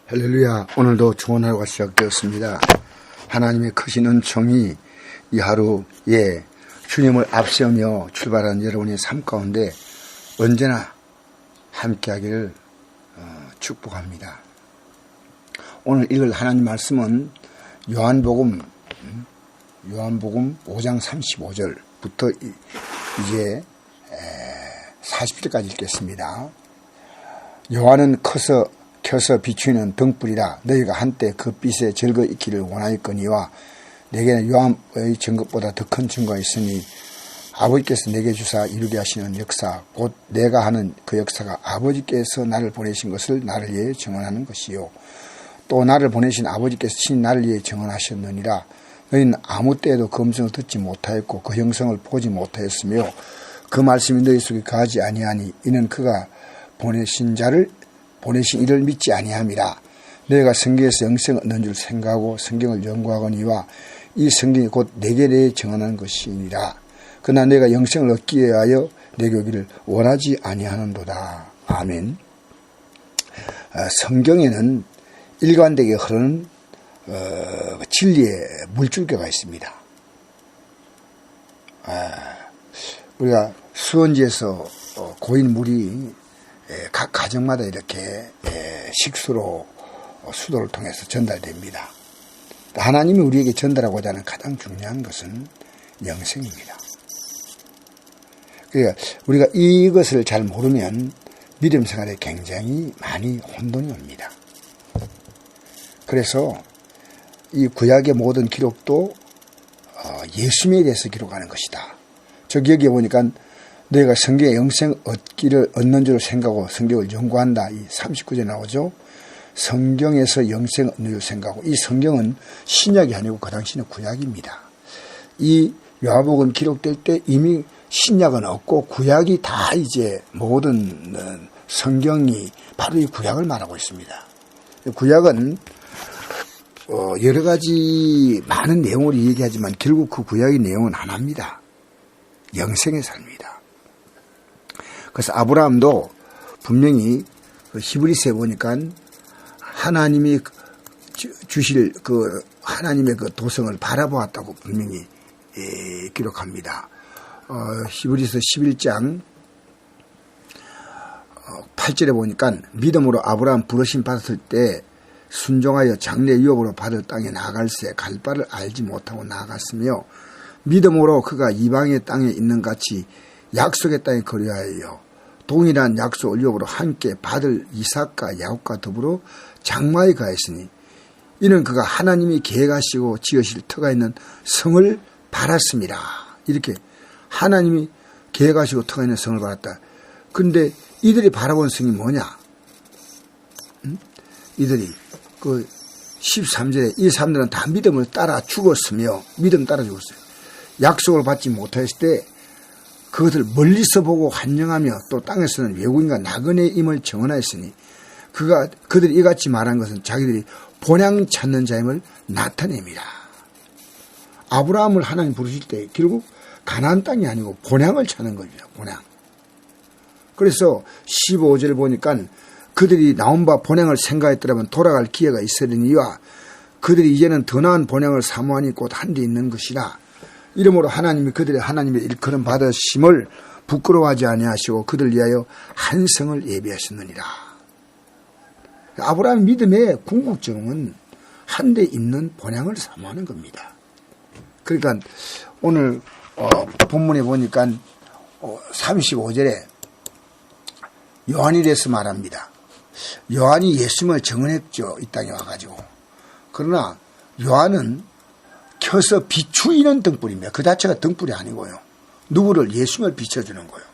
할렐루야. 오늘도 좋은 하루가 시작되었습니다. 하나님의 크신 은총이 이 하루에 주님을 앞세우며 출발한 여러분의 삶 가운데 언제나 함께하기를 축복합니다. 오늘 읽을 하나님 말씀은 요한복음 5장 35절부터 이제 40절까지 읽겠습니다. 요한은 켜서 비추는 등불이라. 너희가 한때 그 빛에 즐거 있기를 원하였거니와 내게는 요한의 증거보다 더 큰 증거가 있으니 아버지께서 내게 주사 이루게 하시는 역사 곧 내가 하는 그 역사가 아버지께서 나를 보내신 것을 나를 위해 증언하는 것이요 또 나를 보내신 아버지께서 친히 나를 위해 증언하셨느니라. 너희는 아무 때에도 그 음성을 듣지 못하였고 그 형성을 보지 못하였으며 그 말씀이 너희 속에 거하지 아니하니 이는 그가 보내신 이를 믿지 아니함이라. 너희가 성경에서 영생을 얻는 줄 생각하고 성경을 연구하거니와 이 성경이 곧 내게 대해 증언하는 것이니라. 그러나 내가 영생을 얻기 위하여 내게 오기를 원하지 아니하는도다. 아멘. 성경에는 일관되게 흐르는 진리의 물줄기가 있습니다. 우리가 수원지에서 고인 물이 각 가정마다 이렇게 식수로 수도를 통해서 전달됩니다. 하나님이 우리에게 전달하고자 하는 가장 중요한 것은 영생입니다. 그러니까 우리가 이것을 잘 모르면 믿음 생활에 굉장히 많이 혼돈이 옵니다. 그래서 이 구약의 모든 기록도 예수님에 대해서 기록하는 것이다. 저기 여기에 보니까 너희가 성경에 영생 얻는 줄 생각하고 성경을 연구한다. 이 39절에 나오죠. 성경에서 영생 얻는 줄 생각하고, 이 성경은 신약이 아니고 그 당시는 구약입니다. 이 요한복음 기록될 때 이미 신약은 없고 구약이 다 이제 모든 성경이 바로 이 구약을 말하고 있습니다. 구약은 여러 가지 많은 내용을 얘기하지만 결국 그 구약의 내용은 하나입니다. 영생의 삶입니다. 그래서 아브라함도 분명히 히브리서에 보니까 하나님이 주실 그 하나님의 그 도성을 바라보았다고 분명히 기록합니다. 히브리서 11장 8절에 보니까 믿음으로 아브라함 부르심 받았을 때 순종하여 장래 유업으로 받을 땅에 나아갈새 갈 바를 알지 못하고 나아갔으며 믿음으로 그가 이방의 땅에 있는 같이 약속의 땅에 거류하여 동일한 약속을 유업으로 함께 받을 이삭과 야곱과 더불어 장마에 가했으니 이는 그가 하나님이 계획하시고 지으실 터가 있는 성을 바랐습니다. 이렇게 하나님이 계획하시고 터가 있는 성을 바랐다. 그런데 이들이 바라본 성이 뭐냐? 이들이 그 13절에 이 사람들은 다 믿음을 따라 죽었으며 믿음 따라 죽었어요. 약속을 받지 못했을 때 그것을 멀리서 보고 환영하며 또 땅에서는 외국인과 나그네의 임을 증언하였으니 그들이 이같이 말한 것은 자기들이 본향 찾는 자임을 나타냅니다. 아브라함을 하나님 부르실 때 결국 가나안 땅이 아니고 본향을 찾는 겁니다. 본향. 그래서 15절 보니까 그들이 나온 바 본향을 생각했더라면 돌아갈 기회가 있으려니와 그들이 이제는 더 나은 본향을 사모하니 곧 한 데 있는 것이라. 이러므로 하나님이 그들의 하나님의 일컬음 받으심을 부끄러워하지 아니하시고 그들 위하여 한 성을 예비하셨느니라. 아브라함 믿음의 궁극점은 한 데 있는 본향을 사모하는 겁니다. 그러니까 오늘 본문에 보니까 35절에 요한이 대해서 말합니다. 요한이 예수님을 증언했죠. 이 땅에 와가지고. 그러나 요한은 켜서 비추이는 등불입니다. 그 자체가 등불이 아니고요. 누구를? 예수님을 비춰주는 거예요.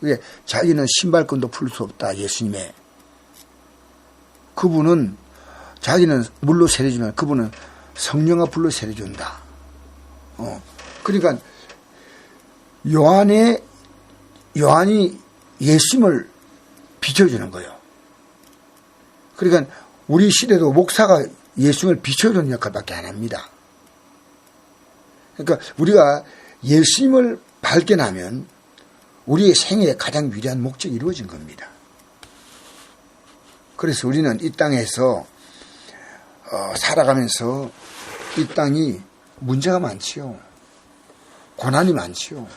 그게 자기는 신발끈도 풀 수 없다. 예수님의. 그분은 자기는 물로 세례주면 그분은 성령과 불로 세례준다. 그러니까 요한이 예수님을 비춰주는 거예요. 그러니까 우리 시대도 목사가 예수님을 비춰주는 역할밖에 안 합니다. 그러니까 우리가 예수님을 발견하면 우리의 생애의 가장 위대한 목적이 이루어진 겁니다. 그래서 우리는 이 땅에서 살아가면서 이 땅이 문제가 많지요. 고난이 많지요.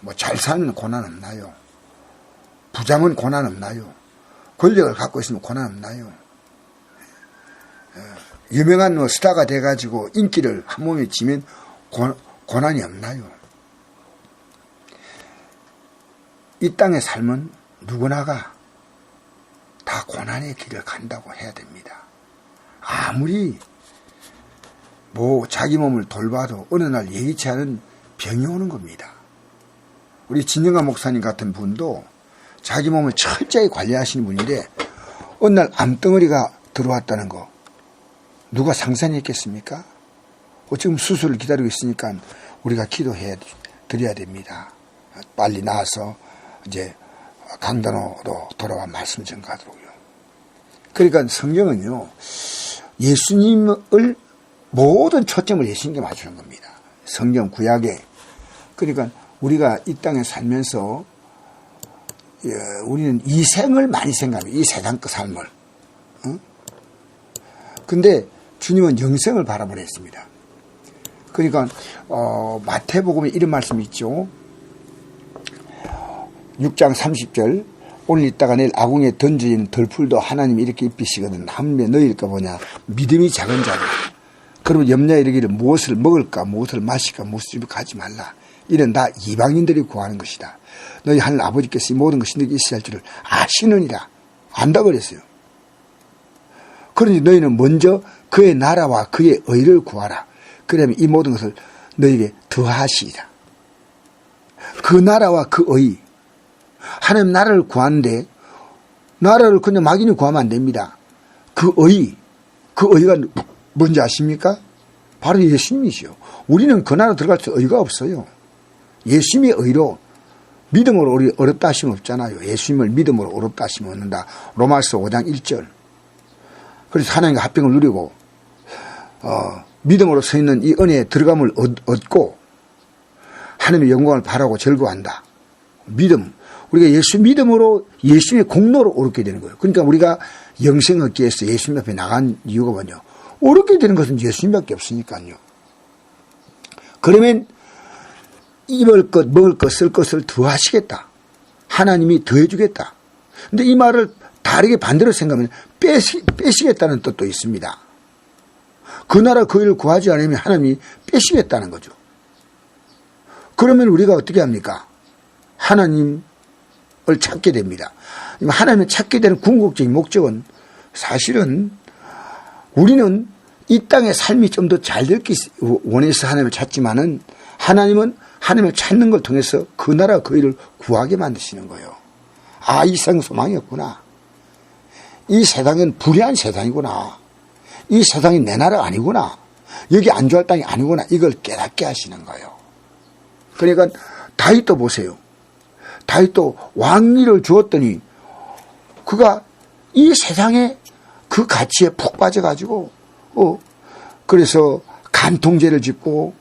뭐 잘 살면 고난 없나요? 부자면 고난 없나요? 권력을 갖고 있으면 고난 없나요? 유명한 뭐 스타가 돼가지고 인기를 한 몸에 쥐면 고난이 없나요? 이 땅의 삶은 누구나가 다 고난의 길을 간다고 해야 됩니다. 아무리 뭐 자기 몸을 돌봐도 어느 날 예기치 않은 병이 오는 겁니다. 우리 진영아 목사님 같은 분도 자기 몸을 철저히 관리하시는 분인데 어느 날 암덩어리가 들어왔다는 거 누가 상상했겠습니까? 지금 수술을 기다리고 있으니까 우리가 기도해 드려야 됩니다. 빨리 나와서 이제 강단으로 돌아와 말씀 전가하도록요. 그러니까 성경은요, 예수님을 모든 초점을 예수님께 맞추는 겁니다. 성경 구약에. 그러니까 우리가 이 땅에 살면서 우리는 이 생을 많이 생각합니다. 이 세상 그 삶을. 근데 주님은 영생을 바라보냈습니다. 그러니까 마태복음에 이런 말씀이 있죠. 6장 30절 오늘 있다가 내일 아궁이에 던져진 덜풀도 하나님이 이렇게 입히시거든 한배 너희일까 보냐 믿음이 작은 자들. 그러면 염려에 이르기를 무엇을 먹을까 무엇을 마실까 무엇을 집에 가지 말라. 이는 다 이방인들이 구하는 것이다. 너희 하늘 아버지께서 이 모든 것이 너희에게 있어야 할 줄을 아시느니라. 안다 그랬어요. 그러니 너희는 먼저 그의 나라와 그의 의를 구하라. 그러면 이 모든 것을 너희에게 더하시리라. 그 나라와 그 의. 하나님 나라를 구하는데 나라를 그냥 막연히 구하면 안 됩니다. 그 의가 뭔지 아십니까? 바로 예수님이시요. 우리는 그 나라 들어갈 수 의가 없어요. 예수님의 의로 믿음으로 우리 어렵다 하시면 없잖아요. 예수님을 믿음으로 어렵다 하시면 얻는다. 로마서 5장 1절. 그래서 하나님과 합병을 누리고 믿음으로 서 있는 이 은혜에 들어감을 얻고 하나님의 영광을 바라고 즐거워한다. 믿음. 우리가 예수 믿음으로 예수님의 공로로 오르게 되는 거예요. 그러니까 우리가 영생 얻기 위해서 예수님 앞에 나간 이유가 뭐냐. 오르게 되는 것은 예수님밖에 없으니까요. 그러면 입을 것, 먹을 것, 쓸 것을 더하시겠다. 하나님이 더해주겠다. 근데 이 말을 다르게 반대로 생각하면 빼시겠다는 뜻도 있습니다. 그 나라 그 일을 구하지 않으면 하나님이 빼시겠다는 거죠. 그러면 우리가 어떻게 합니까? 하나님을 찾게 됩니다. 하나님을 찾게 되는 궁극적인 목적은 사실은 우리는 이 땅의 삶이 좀 더 잘 되기 원해서 하나님을 찾지만은 하나님은 하나님을 찾는 걸 통해서 그 나라 그 일을 구하게 만드시는 거예요. 아, 이 세상 소망이 없구나. 이 세상은 불의한 세상이구나. 이 세상이 내 나라 아니구나. 여기 안주할 땅이 아니구나. 이걸 깨닫게 하시는 거예요. 그러니까 다윗도 보세요. 다윗도 왕위를 주었더니 그가 이 세상에 그 가치에 푹 빠져가지고 그래서 간통죄를 짓고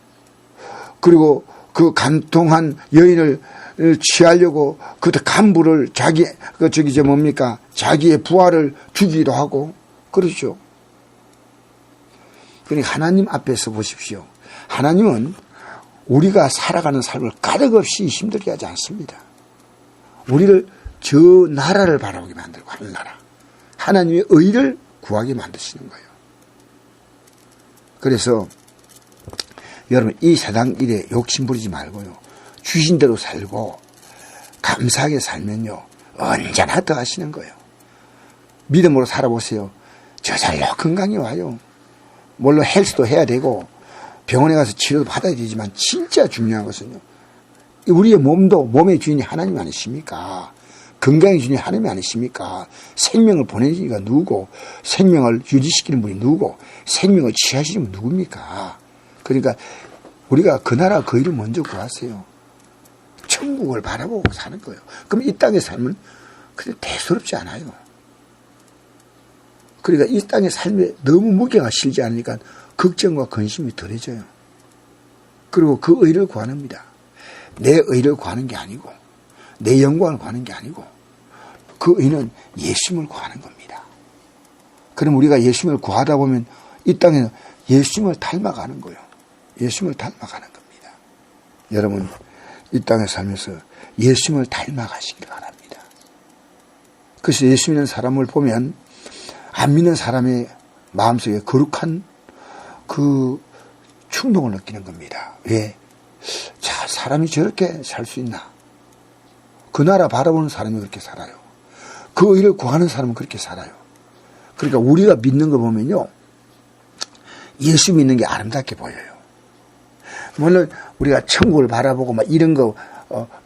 그리고 그 간통한 여인을 취하려고 그때 간부를 자기의 부하를 죽이기도 하고 그러죠. 그러니까 하나님 앞에서 보십시오. 하나님은 우리가 살아가는 삶을 까닭없이 힘들게 하지 않습니다. 우리를 저 나라를 바라보게 만들고 하늘나라 하나님의 의를 구하게 만드시는 거예요. 그래서 여러분 이 세상 일에 욕심 부리지 말고요. 주신 대로 살고 감사하게 살면요. 언제나 더 하시는 거예요. 믿음으로 살아보세요. 저절로 건강이 와요. 물론 헬스도 해야 되고 병원에 가서 치료도 받아야 되지만 진짜 중요한 것은요. 우리의 몸의 주인이 하나님 아니십니까? 건강의 주인이 하나님 아니십니까? 생명을 보내신 이가 누구고 생명을 유지시키는 분이 누구고 생명을 취하시는 분이 누굽니까? 그러니까 우리가 그 나라 그 일을 먼저 구하세요. 천국을 바라보고 사는 거예요. 그럼 이 땅의 삶은 그렇게 대수롭지 않아요. 그러니까 이 땅의 삶에 너무 무게가 실지 않으니까 걱정과 근심이 덜해져요. 그리고 그 의를 구합니다. 내 의를 구하는 게 아니고 내 영광을 구하는 게 아니고 그 의는 예수님을 구하는 겁니다. 그럼 우리가 예수님을 구하다 보면 이 땅에는 예수님을 닮아가는 거예요. 예수님을 닮아가는 겁니다. 여러분, 이 땅에 살면서 예수님을 닮아가시길 바랍니다. 그래서 예수 믿는 사람을 보면 안 믿는 사람의 마음속에 거룩한 그 충동을 느끼는 겁니다. 왜? 자, 사람이 저렇게 살 수 있나? 그 나라 바라보는 사람이 그렇게 살아요. 그 의를 구하는 사람은 그렇게 살아요. 그러니까 우리가 믿는 거 보면요, 예수 믿는 게 아름답게 보여요. 물론 우리가 천국을 바라보고 막 이런 거,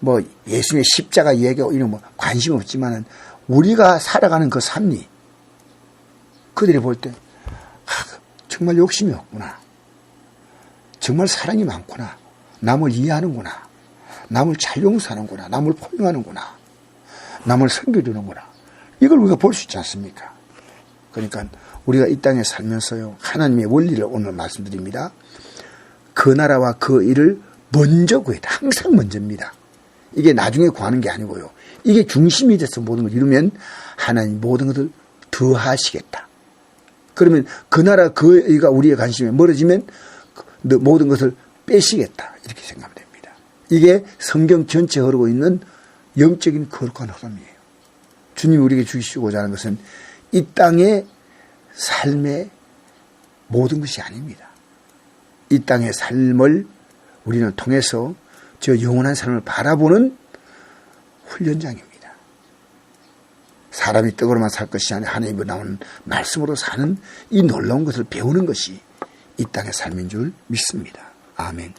뭐 예수님의 십자가 얘기하고 이런 뭐 관심 없지만은 우리가 살아가는 그 삶이 그들이 볼 때 정말 욕심이 없구나. 정말 사랑이 많구나. 남을 이해하는구나. 남을 잘 용서하는구나. 남을 포용하는구나. 남을 섬겨주는구나. 이걸 우리가 볼 수 있지 않습니까? 그러니까 우리가 이 땅에 살면서요, 하나님의 원리를 오늘 말씀드립니다. 그 나라와 그 일을 먼저 구해다. 항상 먼저입니다. 이게 나중에 구하는 게 아니고요. 이게 중심이 돼서 모든 걸 이루면 하나님 모든 것을 더하시겠다. 그러면 그 나라 그 일과 우리의 관심이 멀어지면 모든 것을 빼시겠다. 이렇게 생각하면 됩니다. 이게 성경 전체에 흐르고 있는 영적인 거룩한 흐름이에요. 주님이 우리에게 주시고자 하는 것은 이 땅의 삶의 모든 것이 아닙니다. 이 땅의 삶을 우리는 통해서 저 영원한 삶을 바라보는 훈련장입니다. 사람이 떡으로만 살 것이 아니라 하나님으로 나오는 말씀으로 사는 이 놀라운 것을 배우는 것이 이 땅의 삶인 줄 믿습니다. 아멘.